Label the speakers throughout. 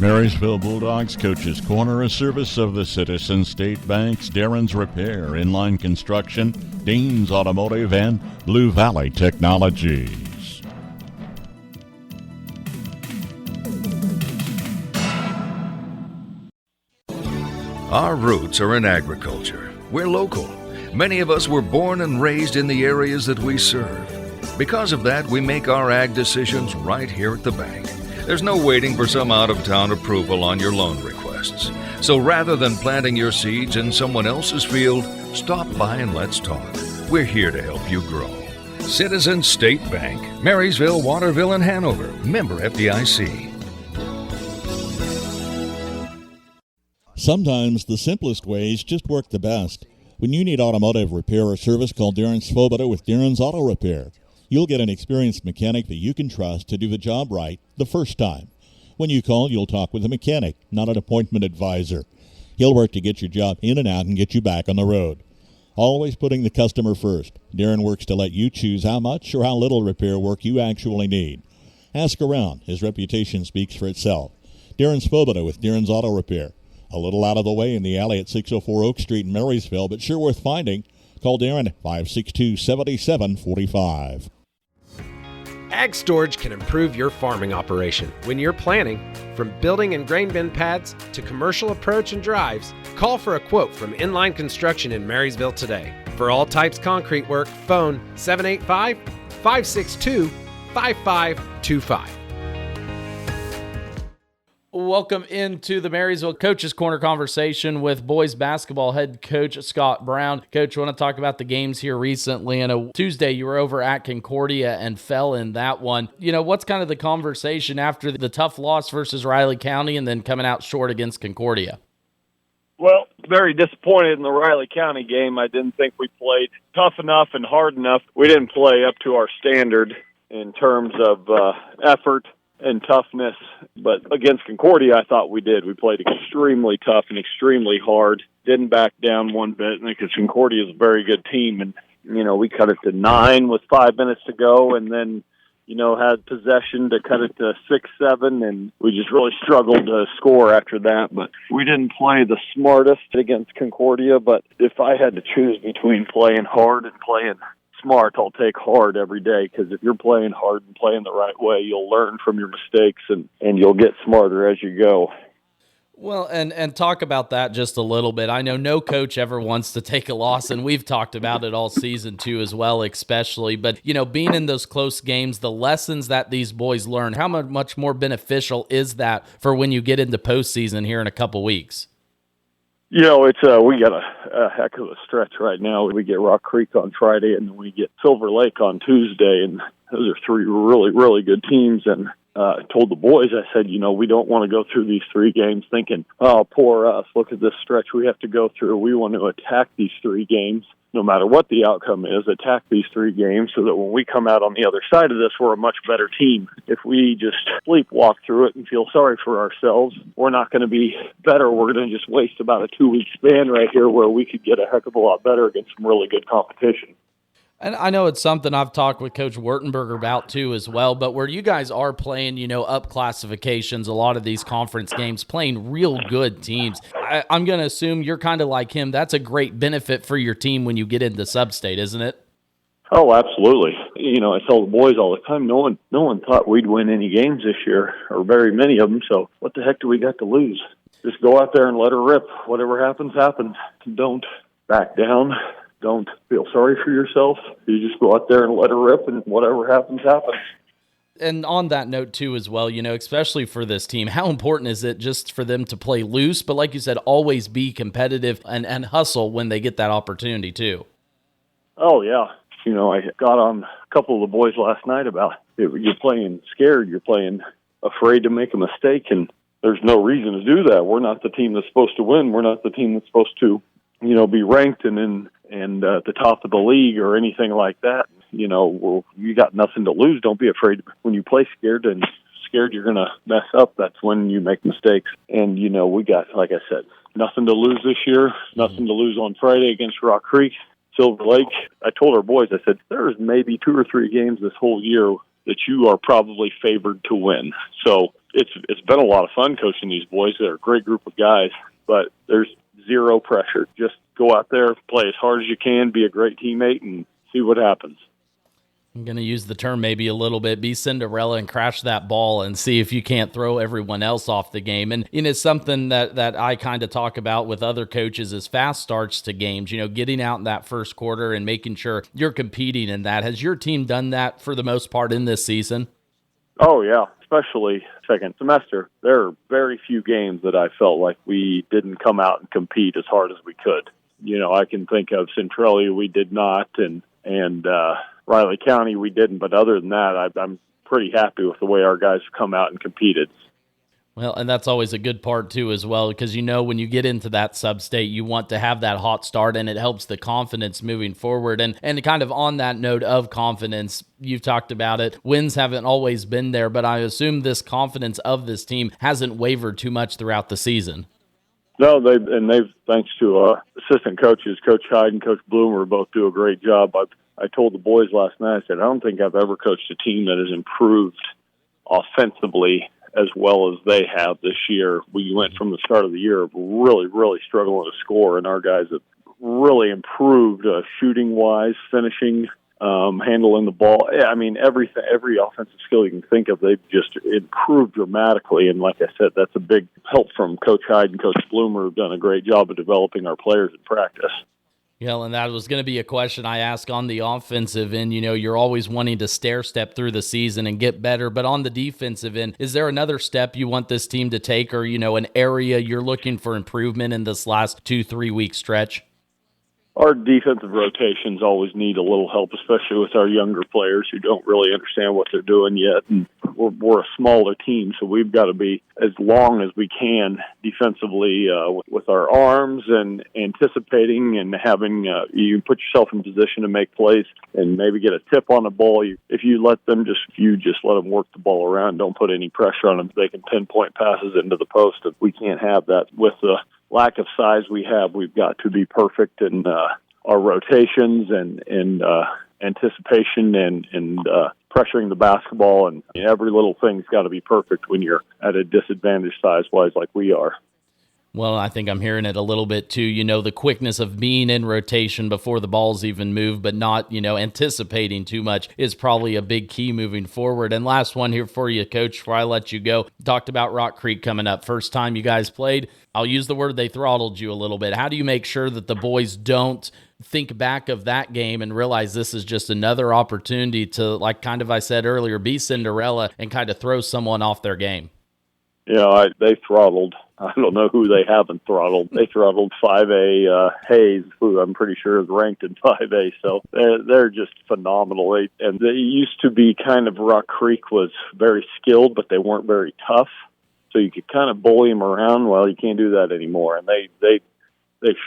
Speaker 1: Marysville Bulldogs Coach's Corner, a service of the Citizen State Bank's Darren's Repair, Inline Construction, Dean's Automotive, and Blue Valley Technologies.
Speaker 2: Our roots are in agriculture. We're local. Many of us were born and raised in the areas that we serve. Because of that, we make our ag decisions right here at the bank. There's no waiting for some out-of-town approval on your loan requests. So rather than planting your seeds in someone else's field, stop by and let's talk. We're here to help you grow. Citizen State Bank, Marysville, Waterville, and Hanover. Member FDIC.
Speaker 3: Sometimes the simplest ways just work the best. When you need automotive repair or service, call Darren Svoboda with Darren's Auto Repair. You'll get an experienced mechanic that you can trust to do the job right the first time. When you call, you'll talk with a mechanic, not an appointment advisor. He'll work to get your job in and out and get you back on the road. Always putting the customer first. Darren works to let you choose how much or how little repair work you actually need. Ask around. His reputation speaks for itself. Darren Svoboda with Darren's Auto Repair. A little out of the way in the alley at 604 Oak Street in Marysville, but sure worth finding. Call Darren at 562-7745.
Speaker 4: Ag storage can improve your farming operation. When you're planning, from building and grain bin pads to commercial approach and drives, call for a quote from Inline Construction in Marysville today. For all types concrete work, phone 785-562-5525.
Speaker 5: Welcome into the Marysville Coach's Corner conversation with boys basketball head coach Scott Brown. Coach, I want to talk about the games here recently. And a Tuesday, you were over at Concordia and fell in that one. You know, what's kind of the conversation after the tough loss versus Riley County and then coming out short against Concordia?
Speaker 6: Well, very disappointed in the Riley County game. I didn't think we played tough enough and hard enough. We didn't play up to our standard in terms of effort and toughness, but against Concordia, I thought we did. We played extremely tough and extremely hard, didn't back down one bit, because Concordia is a very good team, and, you know, we cut it to 9 with 5 minutes to go, and then, you know, had possession to cut it to 6-7, and we just really struggled to score after that, but we didn't play the smartest against Concordia, but if I had to choose between playing hard and playing smart, I'll take hard every day, because if you're playing hard and playing the right way, you'll learn from your mistakes and you'll get smarter as you go.
Speaker 5: Well, and talk about that just a little bit. I know no coach ever wants to take a loss, and we've talked about it all season too as well, especially. But, you know, being in those close games, the lessons that these boys learn, how much more beneficial is that for when you get into postseason here in a couple weeks?
Speaker 6: You know, it's we got a heck of a stretch right now. We get Rock Creek on Friday, and then we get Silver Lake on Tuesday, and those are 3 really, really good teams. And I told the boys, I said, you know, we don't want to go through these 3 games thinking, oh, poor us, look at this stretch we have to go through. We want to attack these 3 games, no matter what the outcome is, attack these 3 games so that when we come out on the other side of this, we're a much better team. If we just sleepwalk through it and feel sorry for ourselves, we're not going to be better. We're going to just waste about a 2-week span right here where we could get a heck of a lot better against some really good competition.
Speaker 5: And I know it's something I've talked with Coach Wertenberger about too as well, but where you guys are playing, you know, up classifications, a lot of these conference games, playing real good teams, I'm going to assume you're kind of like him. That's a great benefit for your team when you get into sub-state, isn't it?
Speaker 6: Oh, absolutely. You know, I tell the boys all the time, no one thought we'd win any games this year, or very many of them, so what the heck do we got to lose? Just go out there and let her rip. Whatever happens, happens. Don't back down. Don't feel sorry for yourself. You just go out there and let her rip, and whatever happens, happens.
Speaker 5: And on that note, too, as well, you know, especially for this team, how important is it just for them to play loose, but like you said, always be competitive and hustle when they get that opportunity, too?
Speaker 6: Oh, yeah. You know, I got on a couple of the boys last night about you're playing scared, you're playing afraid to make a mistake, and there's no reason to do that. We're not the team that's supposed to win. We're not the team that's supposed to, you know, be ranked and at the top of the league or anything like that. You know, you got nothing to lose. Don't be afraid. When you play scared and scared you're going to mess up, that's when you make mistakes. And, you know, we got, like I said, nothing to lose this year, nothing to lose on Friday against Rock Creek, Silver Lake. I told our boys, I said, there's maybe 2 or 3 games this whole year that you are probably favored to win. So it's been a lot of fun coaching these boys. They're a great group of guys, but there's zero pressure. Just go out there, play as hard as you can, be a great teammate, and see what happens.
Speaker 5: I'm going to use the term maybe a little bit, be Cinderella and crash that ball and see if you can't throw everyone else off the game. And it's something that I kind of talk about with other coaches is fast starts to games, getting out in that first quarter and making sure you're competing in that. Has your team done that for the most part in this season?
Speaker 6: Oh, yeah, especially second semester. There are very few games that I felt like we didn't come out and compete as hard as we could. I can think of Centralia, we did not, and Riley County, we didn't. But other than that, I'm pretty happy with the way our guys have come out and competed.
Speaker 5: Well, and that's always a good part, too, as well, because when you get into that sub-state, you want to have that hot start, and it helps the confidence moving forward. And kind of on that note of confidence, you've talked about it. Wins haven't always been there, but I assume this confidence of this team hasn't wavered too much throughout the season.
Speaker 6: No, they've thanks to assistant coaches, Coach Hyde and Coach Bloomer, both do a great job. I told the boys last night, I said, I don't think I've ever coached a team that has improved offensively as well as they have this year. We went from the start of the year really, really struggling to score, and our guys have really improved shooting-wise, finishing, handling the ball. I mean, every offensive skill you can think of, they've just improved dramatically. And like I said, that's a big help from Coach Hyde and Coach Bloomer, who've done a great job of developing our players in practice.
Speaker 5: Yeah, and that was going to be a question I ask on the offensive end. You're always wanting to stair-step through the season and get better, but on the defensive end, is there another step you want this team to take or, an area you're looking for improvement in this last 2-3 week stretch?
Speaker 6: Our defensive rotations always need a little help, especially with our younger players who don't really understand what they're doing yet. And we're a smaller team, so we've got to be as long as we can defensively with our arms and anticipating and having you put yourself in position to make plays and maybe get a tip on the ball. If you let them just let them work the ball around, don't put any pressure on them, they can pinpoint passes into the post. If we can't have that with the lack of size we have, we've got to be perfect in our rotations and anticipation and pressuring the basketball, and every little thing's got to be perfect when you're at a disadvantage size-wise like we are.
Speaker 5: Well, I think I'm hearing it a little bit too, the quickness of being in rotation before the balls even move, but not, anticipating too much is probably a big key moving forward. And last one here for you, Coach, before I let you go. Talked about Rock Creek coming up. First time you guys played, I'll use the word they throttled you a little bit. How do you make sure that the boys don't think back of that game and realize this is just another opportunity to, like kind of I said earlier, be Cinderella and kind of throw someone off their game?
Speaker 6: They throttled. I don't know who they haven't throttled. They throttled 5A Hayes, who I'm pretty sure is ranked in 5A. So they're just phenomenal. They used to be kind of Rock Creek was very skilled, but they weren't very tough. So you could kind of bully them around. Well, you can't do that anymore. And they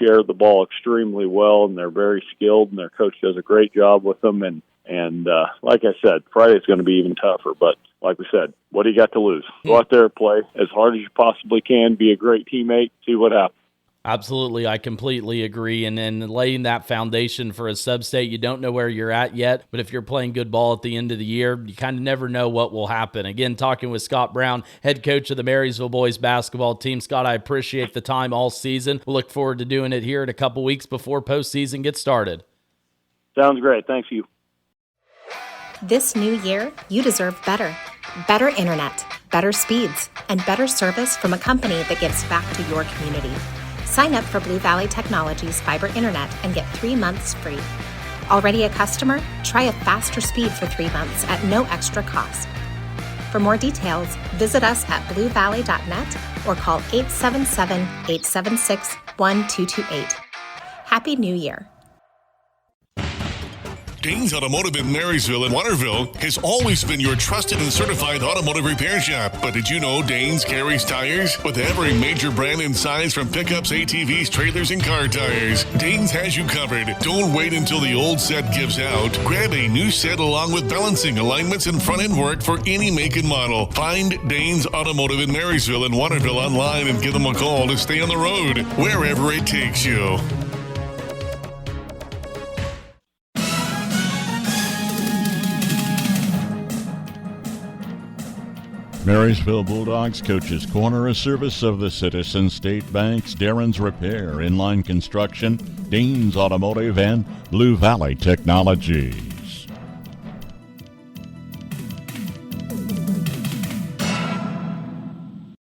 Speaker 6: share the ball extremely well, and they're very skilled, and their coach does a great job with them. And like I said, Friday's going to be even tougher. But like we said, what do you got to lose? Go out there, play as hard as you possibly can, be a great teammate, see what happens.
Speaker 5: Absolutely, I completely agree. And then laying that foundation for a sub-state, you don't know where you're at yet, but if you're playing good ball at the end of the year, you kind of never know what will happen. Again, talking with Scott Brown, head coach of the Marysville boys basketball team. Scott, I appreciate the time all season. We'll look forward to doing it here in a couple weeks before postseason gets started.
Speaker 6: Sounds great. Thanks, you.
Speaker 7: This new year, you deserve better. Better internet, better speeds, and better service from a company that gives back to your community. Sign up for Blue Valley Technologies fiber internet and get 3 months free. Already a customer? Try a faster speed for 3 months at no extra cost. For more details, visit us at bluevalley.net or call 877-876-1228. Happy New Year.
Speaker 8: Danes Automotive in Marysville and Waterville has always been your trusted and certified automotive repair shop. But did you know Danes carries tires? With every major brand and size from pickups, ATVs, trailers, and car tires, Danes has you covered. Don't wait until the old set gives out. Grab a new set along with balancing, alignments, and front-end work for any make and model. Find Danes Automotive in Marysville and Waterville online and give them a call to stay on the road, wherever it takes you.
Speaker 1: Marysville Bulldogs Coach's Corner, a service of the Citizen State Banks, Darren's Repair, Inline Construction, Dean's Automotive, and Blue Valley Technology.